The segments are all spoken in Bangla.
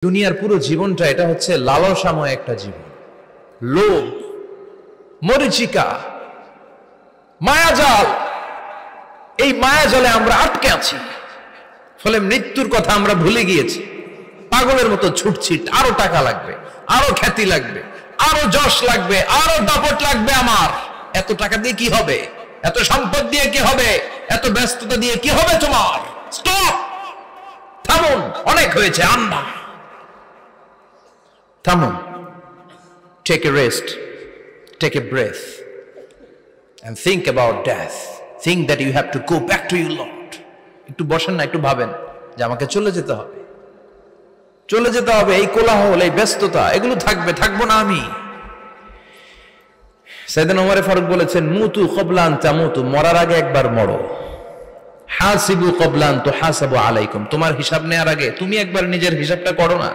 দুনিয়ার পুরো জীবনটা এটা হচ্ছে লালসাময় একটা জীবন, লোভ, মরিচিকা, মায়াজাল। এই মায়াজালে আমরা আটকে আছি, ফলে মৃত্যুর কথা আমরা ভুলে গিয়েছি। পাগলের মতো ছুটছি, আরো টাকা লাগবে, আরো খ্যাতি লাগবে, আরো যশ লাগবে, আরো দাপট লাগবে। আমার এত টাকা দিয়ে কি হবে? এত সম্পদ দিয়ে কি হবে? এত ব্যস্ততা দিয়ে কি হবে? তোমার স্টপ, থামুন, অনেক হয়েছে। আন্না, থামুন, take a rest, take a breath and think about death. Think that you have to go back to your Lord. একটু বসেন না, একটু ভাবেন যে আমাকে চলে যেতে হবে, চলে যেতে হবে। এই কোলাহল, এই ব্যস্ততা, এগুলো থাকবে, থাকবো না আমি। সাইয়েদনা ওমর ফারুক বলেছেন, মুতু ক্বাবলা আন তামুতু, মরার আগে একবার মরো। হাসিবু ক্বাবলা আন তুহাসাবু আলাইকুম, তোমার হিসাব নেওয়ার আগে তুমি একবার নিজের হিসাবটা করো না।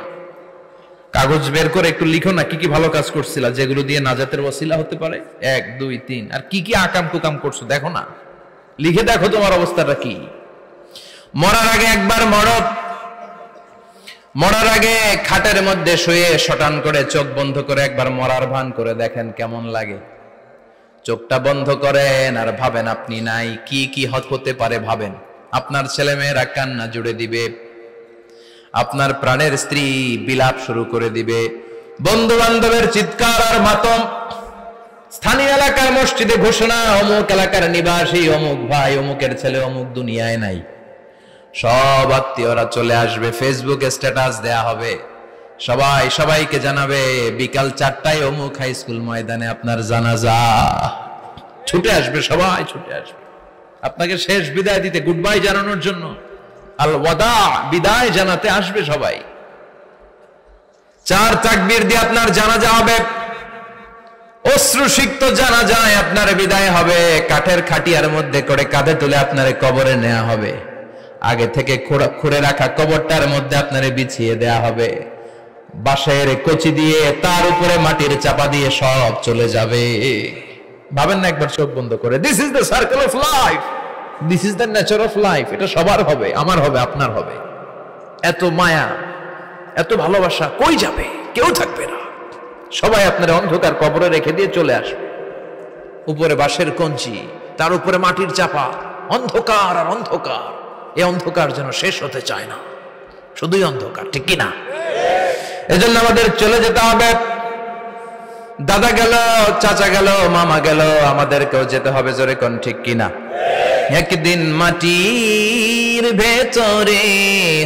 কাগজ বের করে একটু লিখো না কি কি ভালো কাজ করছিলা, যেগুলো দিয়ে নাজাতের ওসিলা হতে পারে। 1 2 3, আর কি কি আকাম কুকাম করছো দেখো না, লিখে দেখো তোমার অবস্থাটা কি। মরার আগে একবার মরো। মরার আগে খাটের মধ্যে শুয়ে শটান করে চোখ বন্ধ করে একবার মরার ভান করে দেখেন কেমন লাগে। চোখটা বন্ধ করেন আর ভাবেন আপনি নাই, কি কি হতে পারে ভাবেন। আপনার ছেলে মেয়েরা কান্না জুড়ে দিবে, আপনার প্রাণের স্ত্রী বিলাপ শুরু করে দিবে, বন্ধু বান্ধবের চিৎকার আর মাতম, স্থানীয় এলাকার মসজিদে ঘোষণা, অমুক এলাকার নিবাসী অমুক ভাই অমুকের ছেলে অমুক দুনিয়ায় নাই। সব আত্মীয়রা চলে আসবে, ফেসবুকে স্ট্যাটাস দেয়া হবে, সবাই সবাইকে জানাবে বিকাল 4টায় অমুক হাই স্কুল ময়দানে আপনার জানাজা। ছুটে আসবে, সবাই ছুটে আসবে আপনাকে শেষ বিদায় দিতে, গুড বাই জানানোর জন্য, আল ওয়াদা, বিদায় জানাতে আসবে সবাই। 4 তাকবীর দিয়ে আপনার জানাজা হবে, অশ্রুসিক্ত জানাজায় আপনার বিদায় হবে। কাঠের খাটিয়ার মধ্যে করে কাঁধে তুলে আপনার কবরে নেওয়া হবে। আগে থেকে খুঁড়ে রাখা কবরটার মধ্যে আপনারে বিছিয়ে দেয়া হবে। বাঁশের কচি দিয়ে তার উপরে মাটির চাপা দিয়ে সব চলে যাবে। ভাবেন না একবার চোখ বন্ধ করে, this is the circle of life, this is the nature of life. এটা সবার হবে, আমার হবে, আপনার হবে। এত মায়া, এত ভালোবাসা কই যাবে? কেউ থাকবে না, সবাই আপনার অন্ধকার কবরে রেখে দিয়ে চলে আসবে। উপরে বাঁশের কঞ্চি, তার উপরে মাটির চাপা, অন্ধকার আর অন্ধকার। এই অন্ধকার যেন শেষ হতে চায় না, শুধুই অন্ধকার, ঠিক কিনা? এজন্য আমাদের চলে যেতে হবে। দাদা গেল, চাচা গেল, মামা গেল, আমাদেরকেও যেতে হবে, জোরে কোন ঠিক কিনা? একদিন মাটির ভেতরে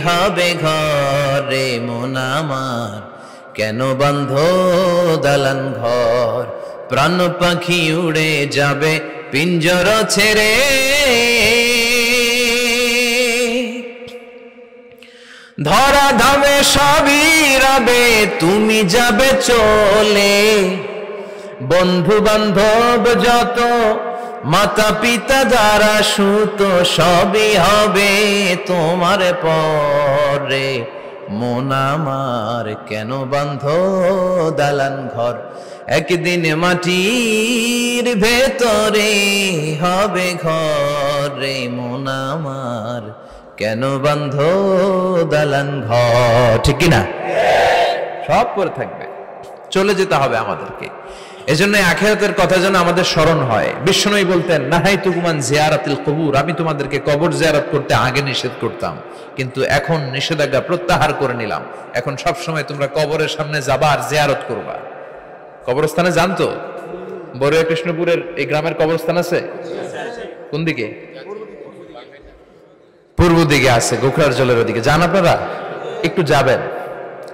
হবে ঘরে মন আমার, কেন বন্ধ দালান ঘর, প্রাণ পাখি উড়ে যাবে পিঞ্জর ছেড়ে। ধরা ধামে সবই রবে, তুমি যাবে চলে, বন্ধু বান্ধব যত, মাতা পিতা যারা সুত, সবই হবে তোমার পরে। মন আমার কেন বন্ধ দালান ঘর, একদিন মাটির ভেতরে হবে ঘরে মন আমার, কেন বন্ধ দালান ঘর, ঠিক কিনা? সব পরে থাকবে, চলে যেতে হবে আমাদেরকে। এজন্য আখিরাতের কথা যেন আমাদের স্মরণ হয়। বিশ্বনবী বলতেন, নাহাইতুকুম আন জিয়ারাতিল কুবুর, আমি তোমাদেরকে কবর জিয়ারত করতে আগে নিষেধ করতাম, কিন্তু এখন নিষেধাজ্ঞা প্রত্যাহার করে নিলাম। এখন সব সময় তোমরা কবরের সামনে যাবা আর জিয়ারত করবা। কবরস্থানে জানতো বড়ুয়া কৃষ্ণপুরের এই গ্রামের কবরস্থান আছে কোন দিকে? পূর্ব দিকে আছে, গোখরার জলের ওদিকে। যান আপনারা, একটু যাবেন,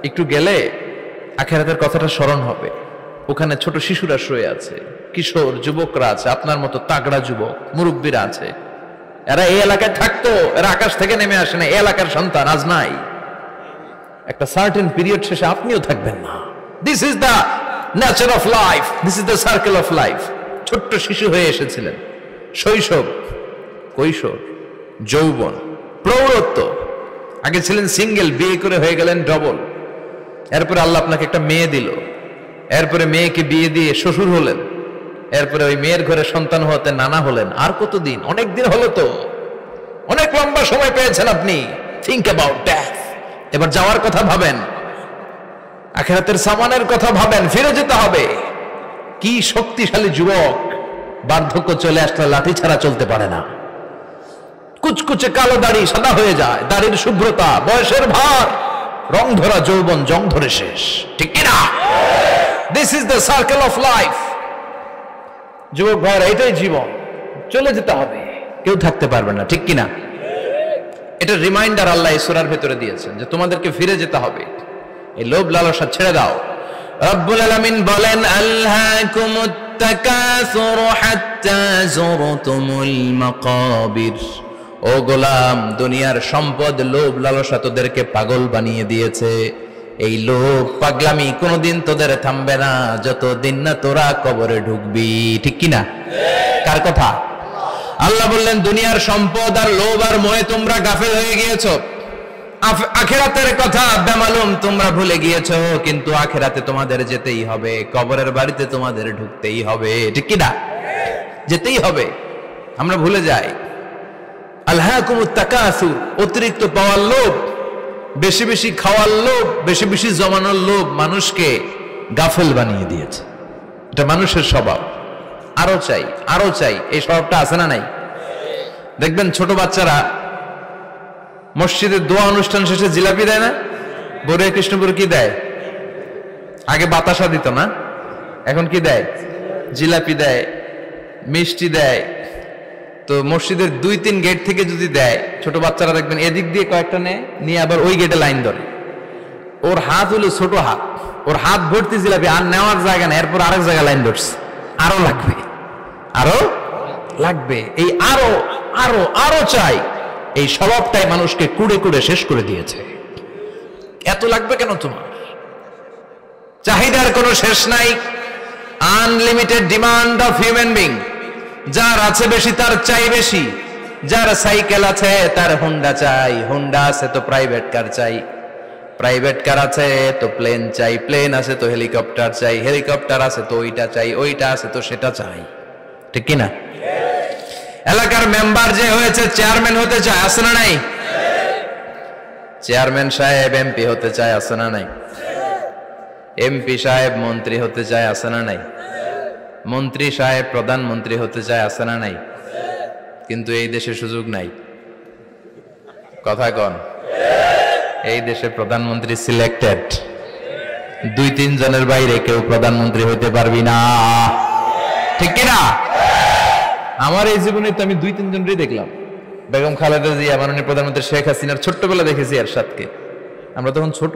একটু গেলে আখিরাতের কথাটা স্মরণ হবে। ওখানে ছোট শিশুরা শুয়ে আছে, কিশোর যুবকরা আছে, আপনার মতো তাগড়া যুবক মুরব্বীরা আছে। এরা এই এলাকায় থাকতো, এরা আকাশ থেকে নেমে আসে না, এই এলাকার সন্তান আজ নাই। একটা সার্টেন পিরিয়ড শেষে আপনিও থাকবেন না। This is the nature of life, this is the circle of life. ছোট্ট শিশু হয়ে এসেছিলেন, শৈশব, কৈশোর, যৌবন, প্রৌঢ়ত্ব। আগে ছিলেন সিঙ্গেল, বিয়ে করে হয়ে গেলেন ডবল। এরপরে আল্লাহ আপনাকে একটা মেয়ে দিল, এরপরে মেয়েকে বিয়ে দিয়ে শ্বশুর হলেন, এরপরে ওই মেয়ের ঘরে সন্তান হতে নানা হলেন। আর কতদিন? অনেক দিন হলো তো, অনেক লম্বা সময় পেয়েছেন আপনি। Think about death. এবার যাওয়ার কথা ভাবেন। আখিরাতের সামানের কথা ভাবেন, ফিরে যেতে হবে। কি শক্তিশালী যুবক, বার্ধক্য চলে আসলে লাঠি ছাড়া চলতে পারে না। কুচকুচে কালো দাড়ি সাদা হয়ে যায়, দাড়ির শুভ্রতা, বয়সের ভার, রং ধরা যৌবন জং ধরে শেষ, ঠিক কিনা? This is the circle of life. যুবক ভাইরা, এটাই জীবন, চলে যেতে হবে, কেউ থাকতে পারবে না, ঠিক কিনা? এটা রিমাইন্ডার আল্লাহ এই সূরার ভেতরে দিয়েছেন যে তোমাদেরকে ফিরে যেতে হবে, এই লোভ লালসা ছেড়ে দাও। রব্বুল আলামিন বলেন, আলহাকুমুত তাকাসুর হাত্তা যুরতুমুল মাকাবির। ও গোলাম, দুনিয়ার সম্পদ, লোভ লালসা তোদেরকে পাগল বানিয়ে দিয়েছে। এই লোভ পাগলামি কোনোদিন তোদের থামবে না যতদিন না তোরা কবরে ঢুকবি, ঠিক কিনা? কার কথা? আল্লাহ বললেন, দুনিয়ার সম্পদ আর লোভ আর মোহে তোমরা গাফেল হয়ে গিয়েছো, আখিরাতের কথা বেমালুম তোমরা ভুলে গিয়েছো। কিন্তু আখিরাতে তোমাদের যেতেই হবে, কবরের বাড়িতে তোমাদের ঢুকতেই হবে, ঠিক কিনা? যেতেই হবে, আমরা ভুলে যাই। আলহাকুমুত তাকাসুর, অতিরিক্ত পাওয়ার লোভ, বেশি বেশি খাওয়ার লোভ, বেশি বেশি জমানোর লোভ মানুষকে গাফেল বানিয়ে দিয়েছে। এটা মানুষের স্বভাব, আরো চাই আরো চাই, এই স্বভাবটা আছে না নাই? দেখবেন ছোট বাচ্চারা মসজিদের দোয়া অনুষ্ঠান শেষে জিলাপি দেয় না? বড়ে কৃষ্ণপুর কি দেয়? আগে বাতাসা দিত না, এখন কি দেয়? জিলাপি দেয়, মিষ্টি দেয়। তো মসজিদের 2-3 গেট থেকে যদি দেয়, ছোট বাচ্চারা দেখবেন এদিক দিয়ে কয়েকটা নিয়ে আবার ওই গেটে লাইন ধরে। ওর হাত হলো ছোট হাত, ওর হাত ভর্তি জিলাপি, আর নেওয়ার জায়গা না, এরপর আরেক জায়গায় লাইন ধরছে, আরো লাগবে আরো লাগবে, এই আরো আরো আরো চাই। এই স্বভাবটাই মানুষকে কুড়ে কুড়ে শেষ করে দিয়েছে। এত লাগবে কেন তোমার? চাহিদার কোনো শেষ নাই, unlimited demand of human being. যার আছে বেশি তার চাই বেশি, যার সাইকেল আছে তার হুন্ডা চাই, হুন্ডা আছে তো প্রাইভেট কার চাই, প্রাইভেট কার আছে তো প্লেন চাই, প্লেন আছে তো হেলিকপ্টার চাই, হেলিকপ্টার আছে তো ওইটা চাই, ওইটা আছে তো সেটা চাই, ঠিক কিনা? এলাকার মেম্বার যে হয়েছে চেয়ারম্যান হতে চায়, আছে না নাই? চেয়ারম্যান সাহেব এমপি হতে চায়, আছে না নাই? এমপি সাহেব মন্ত্রী হতে চায়, আছে না নাই? মন্ত্রী সাহেব প্রধানমন্ত্রী হতে চায়, আছে না নাই? কিন্তু এই দেশে সুযোগ নাই, কথা কন। এই দেশে প্রধানমন্ত্রী সিলেক্টেড, 2-3 জনের বাইরে কেউ প্রধানমন্ত্রী হইতে পারবি না, ঠিক কিনা? আমার এই জীবনে তো আমি 2-3 জনই দেখলাম। বেগম খালেদা জিয়া, মাননীয় প্রধানমন্ত্রী শেখ হাসিনার ছোট্টবেলা দেখেছি এরশাদকে, আমরা তখন ছোট।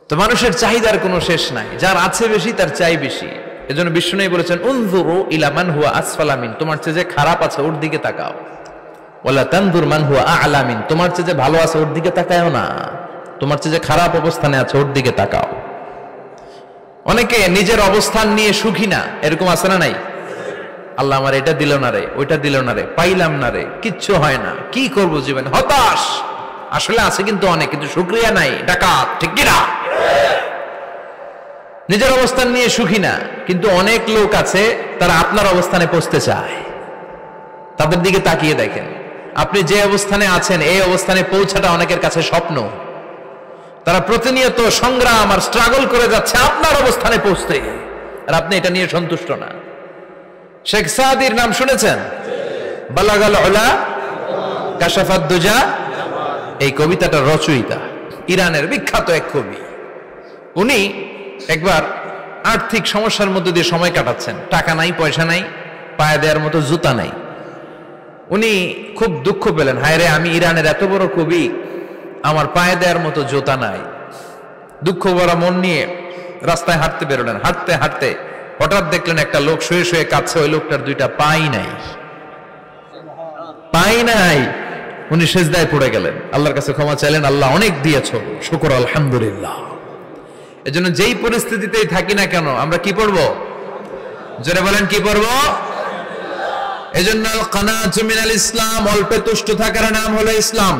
তো মানুষের চাহিদার কোনো শেষ নাই, যার আছে বেশি তার চাই বেশি। এজন্য বিষ্ণু বলেছেন, উনজুরু ইলা মান হুয়া আসফালা মিন, তোমার চেয়ে যে খারাপ আছে ওর দিকে তাকাও। ওয়ালা তানজুর মান হুয়া আ'লা মিন, তোমার চেয়ে যে ভালো আছে ওর দিকে তাকায়ও না, তোমার চেয়ে যে খারাপ অবস্থানে আছে ওর দিকে তাকাও। অনেকে নিজের অবস্থান নিয়ে সুখী না, এরকম আছে না নাই? আল্লাহ আমার এটা দিল না রে, ওইটা দিল না রে, পাইলাম না রে, কিচ্ছু হয় না, কি করব জীবনে, হতাশ। আসলে আছে কিন্তু অনেক, কিন্তু শুকরিয়া নাই, ডাকাত, ঠিক কিনা? নিজের অবস্থান নিয়ে সুখী না, কিন্তু অনেক লোক আছে তারা আপনার অবস্থানে পৌঁছতে চায়। তাদের দিকে তাকিয়ে দেখেন, আপনি যে অবস্থানে আছেন এই অবস্থানে পৌঁছাটা অনেকের কাছে স্বপ্ন। তারা প্রতিনিয়ত সংগ্রাম আর স্ট্রাগল করে যাচ্ছে আপনার অবস্থানে পৌঁছতে, আর আপনি এটা নিয়ে সন্তুষ্ট না। শেখ সাদির নাম শুনেছেন? বালাগাল উলা কাশাফাত দুজা, এই কবিতাটা রচয়িতা, ইরানের বিখ্যাত এক কবি। উনি একবার আর্থিক সমস্যার মধ্যে দিয়ে সময় কাটাচ্ছেন, টাকা নাই, পয়সা নাই, পায়ে দেওয়ার মতো জুতা নাই। উনি খুব দুঃখ পেলেন, হায় রে, আমি ইরানের এত বড় কবি, আমার পায়ে দেওয়ার মতো জুতা নাই। দুঃখ ভরা মন নিয়ে রাস্তায় হাঁটতে বেরোলেন। হাঁটতে হাঁটতে হঠাৎ দেখলেন একটা লোক শুয়ে শুয়ে কাঁদছে, ওই লোকটার 2টা পাই নাই, পাই নাই। উনি সেজদায় পড়ে গেলেন, আল্লাহর কাছে ক্ষমা চাইলেন, আল্লাহ অনেক দিয়েছো, শুকর আলহামদুলিল্লাহ। এজন্য যেই পরিস্থিতিতেই থাকি না কেন আমরা কি পড়বো? জোরে বলেন, কি পড়বো? এজন্য কানাতু মিনাল ইসলাম, অল্পে তুষ্ট থাকার নাম হলো ইসলাম।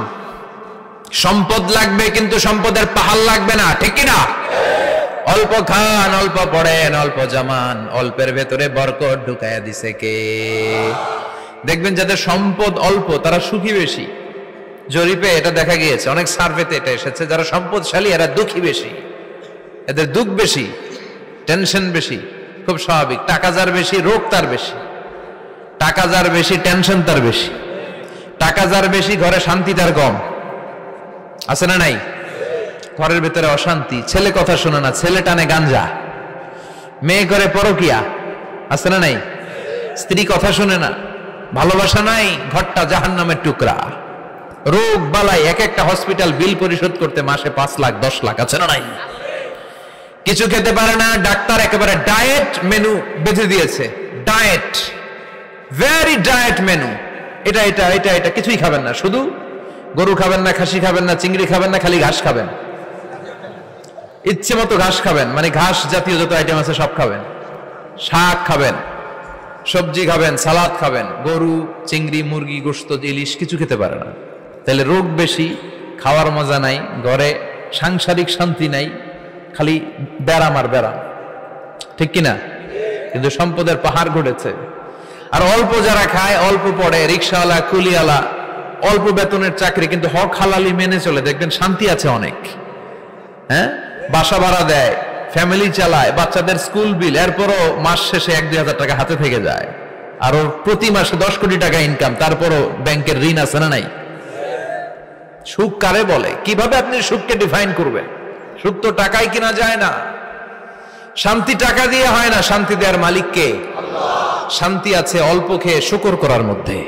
সম্পদ লাগবে কিন্তু সম্পদের পাহাড় লাগবে না, ঠিক কিনা? অল্প খান, অল্প পড়েন, অল্প জামান, অল্পের ভেতরে বরকত ঢুকায়া দিছে কে? দেখবেন যাদের সম্পদ অল্প তারা সুখী বেশি। জরিপে এটা দেখা গিয়েছে, অনেক সার্ভেতে এটা এসেছে, যারা সম্পদশালী এরা দুঃখী বেশি। এদের দুঃখ বেশি, টেনশন বেশি, খুব স্বাভাবিক। টাকা যার বেশি, রোগ তার বেশি। টাকা যার বেশি, টেনশন তার বেশি। টাকা যার বেশি, ঘরে শান্তি তার কম। আছে না নাই? ঘরের ভেতরে অশান্তি, ছেলে কথা শোনে না, ছেলে টানে গাঞ্জা, মেয়ে করে পরকিয়া। আছে না নাই? স্ত্রী কথা শুনে না, ভালোবাসা নাই, ঘরটা জাহান্নামের টুকরা। রোগ বালাই, এক একটা হসপিটাল বিল পরিশোধ করতে মাসে 5 লাখ 10 লাখ। আছে না নাই? কিছু খেতে পারে না, ডাক্তার একেবারে ডায়েট মেনু বেঁধে দিয়েছে। Diet, very diet menu. এটা এটা এটা এটা কিছুই খাবেন না, শুধু গরু খাবেন না, খাসি খাবেন না, চিংড়ি খাবেন না, খালি ঘাস খাবেন। ইচ্ছে মতো ঘাস খাবেন, মানে ঘাস জাতীয় যত আইটেম আছে সব খাবেন। শাক খাবেন, সবজি খাবেন, সালাদ খাবেন। গরু, চিংড়ি, মুরগি, গোশত, ইলিশ কিছু খেতে পারে না। তাহলে রোগ বেশি, খাওয়ার মজা নাই, ঘরে সাংসারিক শান্তি নাই, খালি ব্যারাম আর ব্যারাম। ঠিক কিনা? কিন্তু সম্পদের পাহাড় ঘটেছে। আর অল্প যারা খায়, অল্প পড়ে, রিক্সাওয়ালা, কুলিওয়ালা, অল্প বেতনের চাকরি, কিন্তু হক হালালি মেনে চলে, দেখবেন শান্তি আছে অনেক। হ্যাঁ, বাসা ভাড়া দেয়, ফ্যামিলি চালায়, বাচ্চাদের স্কুল বিল, এরপরও মাস শেষে 1-2 হাজার টাকা হাতে থেকে যায়। আর ওর প্রতি মাসে 10 কোটি টাকা ইনকাম, তারপরও ব্যাংকের ঋণ আছে না নাই? সুখ কারে বলে? কিভাবে আপনি সুখকে ডিফাইন করবেন? সুখ তো টাকায় কিনা যায় না। শান্তি টাকা দিয়ে হয় না, শান্তি দেওয়ার মালিক কে? শান্তি আছে অল্প খেয়ে শুকর করার মধ্যে,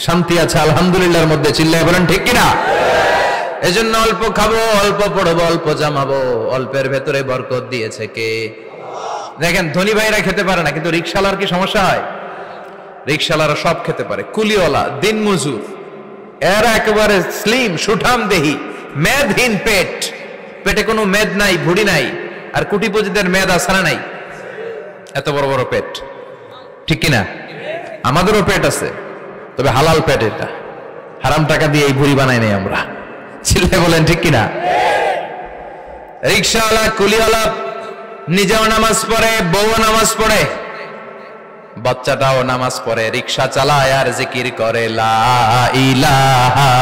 শান্তি আছে আলহামদুলিল্লাহর মধ্যে। চিল্লায় বলেন ঠিক কিনা? এজন্য অল্প খাবো, অল্প পড়বো, অল্প জামাবো, অল্পের ভেতরে বরকত দিয়েছে কে? দেখেন, ধনী ভাইরা খেতে পারে না, কিন্তু রিক্সাওয়ালার কি সমস্যা হয়? রিক্সাওয়ালারা সব খেতে পারে। কুলিওয়ালা, দিন মজুর, এরা একেবারে স্লিম, সুঠাম দেহি, মেদহীন পেট, পেটে কোনো মেদ নাই, ভুড়ি নাই। আর কোটিপতিদের মেদ আছে না নাই? এত বড় বড় পেট। ঠিক কিনা? আমাদেরও পেট আছে, তবে হালাল পেট। এটা হারাম টাকা দিয়ে এই ভুড়ি বানাই নাই আমরা। ছেলে বলেন ঠিক কিনা? রিক্সাওয়ালা, কুলিওয়ালা নিজেও নামাজ পড়ে, বউ নামাজ পড়ে, বাচ্চাটাও নামাজ পড়ে, রিক্সা চালায় আর জিকির করে লা ইলাহা